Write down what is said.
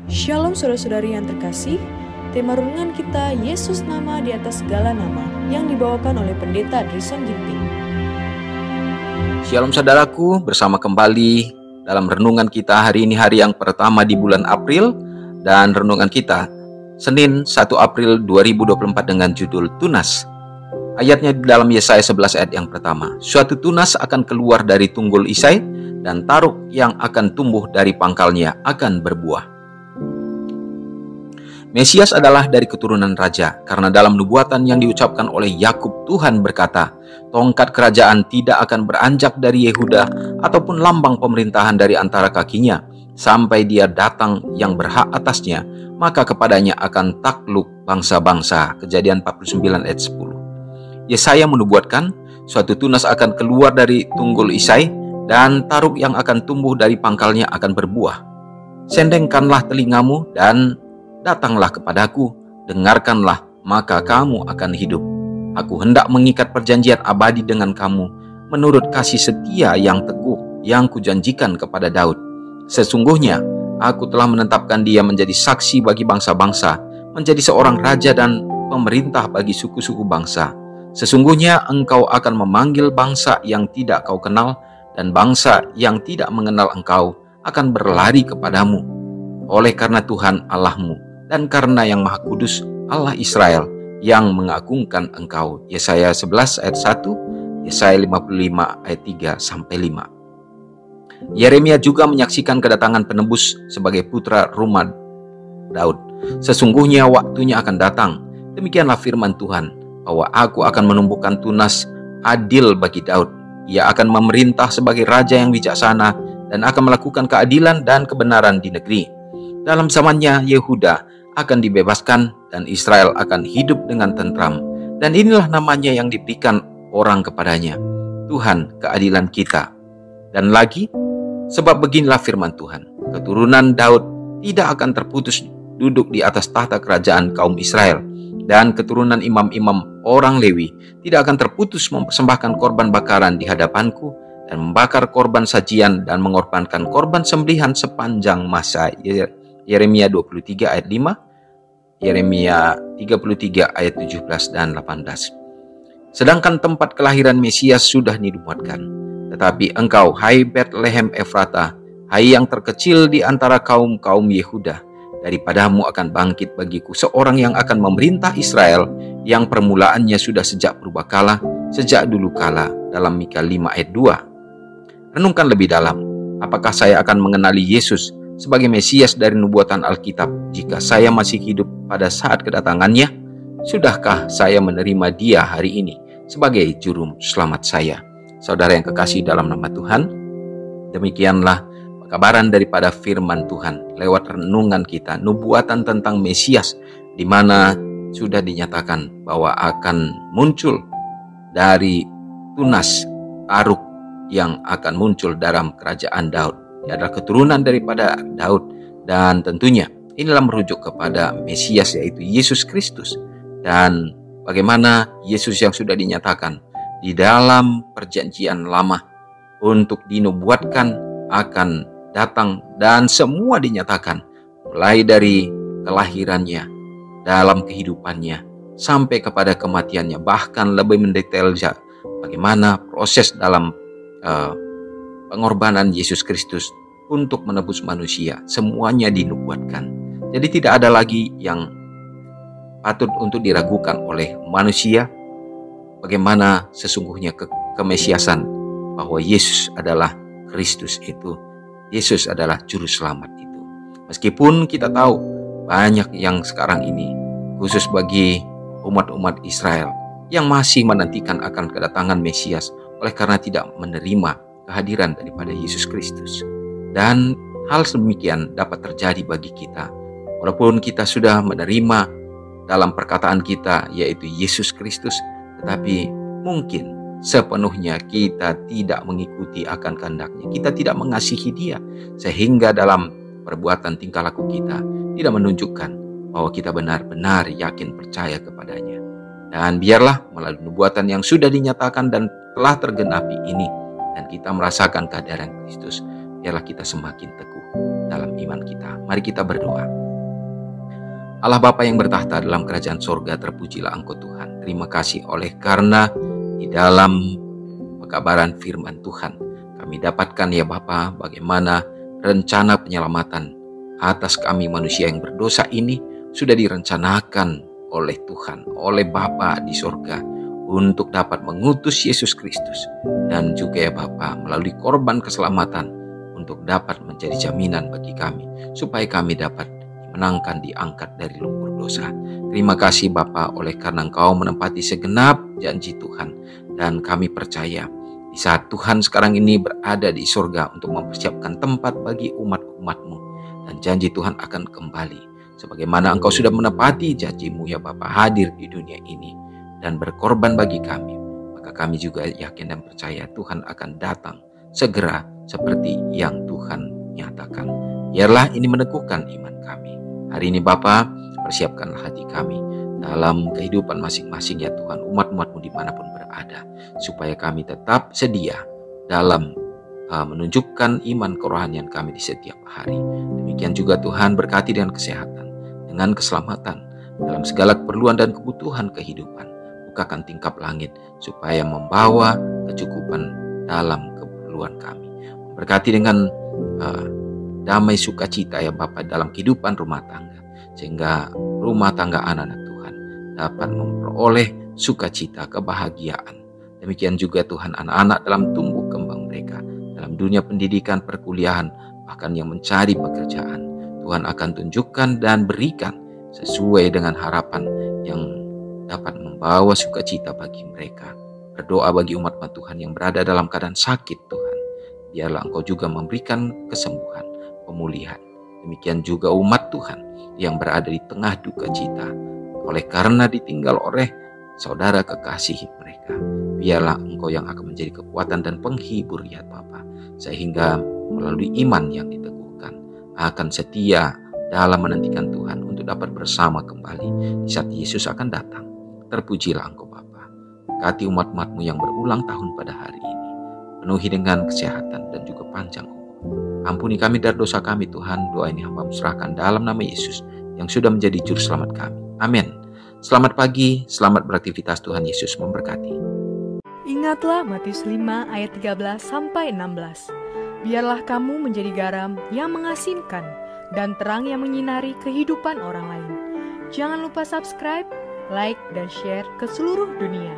Shalom saudara-saudari yang terkasih, tema renungan kita Yesus nama di atas segala nama yang dibawakan oleh Pendeta Drison Ginting. Shalom saudaraku, bersama kembali dalam renungan kita hari ini, hari yang pertama di bulan April, dan renungan kita Senin 1 April 2024 dengan judul Tunas. Ayatnya di dalam Yesaya 11 ayat yang pertama. Suatu tunas akan keluar dari tunggul Isai, dan taruk yang akan tumbuh dari pangkalnya akan berbuah. Mesias adalah dari keturunan raja, karena dalam nubuatan yang diucapkan oleh Yakub, Tuhan berkata, tongkat kerajaan tidak akan beranjak dari Yehuda, ataupun lambang pemerintahan dari antara kakinya, sampai dia datang yang berhak atasnya, maka kepadanya akan takluk bangsa-bangsa. Kejadian 49 ayat 10. Yesaya menubuatkan, suatu tunas akan keluar dari tunggul Isai, dan taruk yang akan tumbuh dari pangkalnya akan berbuah. Sendengkanlah telingamu dan datanglah kepadaku, dengarkanlah, maka kamu akan hidup. Aku hendak mengikat perjanjian abadi dengan kamu, menurut kasih setia yang teguh, yang kujanjikan kepada Daud. Sesungguhnya, aku telah menetapkan dia menjadi saksi bagi bangsa-bangsa, menjadi seorang raja dan pemerintah bagi suku-suku bangsa. Sesungguhnya engkau akan memanggil bangsa yang tidak kau kenal, dan bangsa yang tidak mengenal engkau akan berlari kepadamu. Oleh karena Tuhan Allahmu, dan karena yang Maha Kudus Allah Israel yang mengagungkan engkau. Yesaya 11 ayat 1, Yesaya 55 ayat 3-5. Yeremia juga menyaksikan kedatangan penebus sebagai putra rumah Daud. Sesungguhnya waktunya akan datang, demikianlah firman Tuhan, bahwa aku akan menumbuhkan tunas adil bagi Daud. Ia akan memerintah sebagai raja yang bijaksana dan akan melakukan keadilan dan kebenaran di negeri. Dalam zamannya Yehuda akan dibebaskan dan Israel akan hidup dengan tentram. Dan inilah namanya yang diberikan orang kepadanya, Tuhan keadilan kita. Dan lagi, sebab beginilah firman Tuhan, keturunan Daud tidak akan terputus duduk di atas tahta kerajaan kaum Israel, dan keturunan imam-imam orang Lewi tidak akan terputus mempersembahkan korban bakaran di hadapanku, dan membakar korban sajian dan mengorbankan korban sembelihan sepanjang masa. Yeremia 23 ayat 5, Yeremia 33 ayat 17 dan 18. Sedangkan tempat kelahiran Mesias sudah dinubuatkan. Tetapi engkau, hai Betlehem Efrata, hai yang terkecil di antara kaum-kaum Yehuda, daripadamu akan bangkit bagiku seorang yang akan memerintah Israel, yang permulaannya sudah sejak purbakala, sejak dulu kala. Dalam Mika 5 ayat 2. Renungkan lebih dalam, apakah saya akan mengenali Yesus sebagai Mesias dari nubuatan Alkitab jika saya masih hidup pada saat kedatangannya? Sudahkah saya menerima dia hari ini sebagai juru selamat saya? Saudara yang kekasih dalam nama Tuhan, demikianlah kabaran daripada firman Tuhan lewat renungan kita, nubuatan tentang Mesias, di mana sudah dinyatakan bahwa akan muncul dari tunas taruk yang akan muncul dalam kerajaan Daud. Dia adalah keturunan daripada Daud, dan tentunya inilah merujuk kepada Mesias, yaitu Yesus Kristus. Dan bagaimana Yesus yang sudah dinyatakan di dalam perjanjian lama untuk dinubuatkan akan datang, dan semua dinyatakan mulai dari kelahirannya, dalam kehidupannya, sampai kepada kematiannya, bahkan lebih mendetail bagaimana proses dalam pengorbanan Yesus Kristus untuk menebus manusia. Semuanya dinubuatkan. Jadi tidak ada lagi yang patut untuk diragukan oleh manusia bagaimana sesungguhnya kemesiasan, bahwa Yesus adalah Kristus itu. Yesus adalah juru selamat itu. Meskipun kita tahu banyak yang sekarang ini, khusus bagi umat-umat Israel, yang masih menantikan akan kedatangan Mesias oleh karena tidak menerima kehadiran daripada Yesus Kristus. Dan hal sedemikian dapat terjadi bagi kita, walaupun kita sudah menerima dalam perkataan kita, yaitu Yesus Kristus, tetapi mungkin sepenuhnya kita tidak mengikuti akan kehendaknya. Kita tidak mengasihi dia, sehingga dalam perbuatan tingkah laku kita tidak menunjukkan bahwa kita benar-benar yakin percaya kepadanya. Dan biarlah melalui nubuatan yang sudah dinyatakan dan telah tergenapi ini, dan kita merasakan kehadiran Kristus, biarlah kita semakin teguh dalam iman kita. Mari kita berdoa. Allah Bapa yang bertahta dalam kerajaan sorga, terpujilah Engkau Tuhan. Terima kasih oleh karena di dalam pekabaran firman Tuhan kami dapatkan ya Bapa, bagaimana rencana penyelamatan atas kami manusia yang berdosa ini sudah direncanakan oleh Tuhan, oleh Bapa di sorga, untuk dapat mengutus Yesus Kristus dan juga ya Bapa melalui korban keselamatan untuk dapat menjadi jaminan bagi kami supaya kami dapat dimenangkan, diangkat dari lumpur dosa. Terima kasih Bapa oleh karena Engkau menepati segenap janji Tuhan, dan kami percaya di saat Tuhan sekarang ini berada di surga untuk mempersiapkan tempat bagi umat-umat-Mu, dan janji Tuhan akan kembali sebagaimana Engkau sudah menepati janji-Mu ya Bapa, hadir di dunia ini dan berkorban bagi kami. Maka kami juga yakin dan percaya Tuhan akan datang segera seperti yang Tuhan nyatakan. Biarlah ini meneguhkan iman kami. Hari ini Bapa, persiapkanlah hati kami dalam kehidupan masing-masing ya Tuhan, umat-umat-Mu dimanapun berada, supaya kami tetap sedia dalam menunjukkan iman kerohanian kami di setiap hari. Demikian juga Tuhan, berkati dengan kesehatan, dengan keselamatan dalam segala keperluan dan kebutuhan kehidupan. Bukakan tingkap langit supaya membawa kecukupan dalam keperluan kami. Berkati dengan damai sukacita ya Bapa dalam kehidupan rumah tangga, sehingga rumah tangga anak-anak Tuhan dapat memperoleh sukacita, kebahagiaan. Demikian juga Tuhan, anak-anak dalam tumbuh kembang mereka dalam dunia pendidikan, perkuliahan, bahkan yang mencari pekerjaan, Tuhan akan tunjukkan dan berikan sesuai dengan harapan yang dapat membawa sukacita bagi mereka. Berdoa bagi umat-umat Tuhan yang berada dalam keadaan sakit Tuhan, biarlah Engkau juga memberikan kesembuhan, pemulihan. Demikian juga umat Tuhan yang berada di tengah duka cita oleh karena ditinggal oleh saudara kekasih mereka. Biarlah Engkau yang akan menjadi kekuatan dan penghibur ya Bapa, sehingga melalui iman yang diteguhkan akan setia dalam menantikan Tuhan untuk dapat bersama kembali di saat Yesus akan datang. Terpujilah Engkau Bapa. Berkati umat-umat-Mu yang berulang tahun pada hari ini, penuhi dengan kesehatan dan juga panjang umur. Ampuni kami dari dosa kami Tuhan. Doa ini hamba serahkan dalam nama Yesus yang sudah menjadi juru selamat kami. Amin. Selamat pagi, selamat beraktivitas. Tuhan Yesus memberkati. Ingatlah Matius 5 ayat 13-16. Biarlah kamu menjadi garam yang mengasinkan dan terang yang menyinari kehidupan orang lain. Jangan lupa subscribe, like, dan share ke seluruh dunia.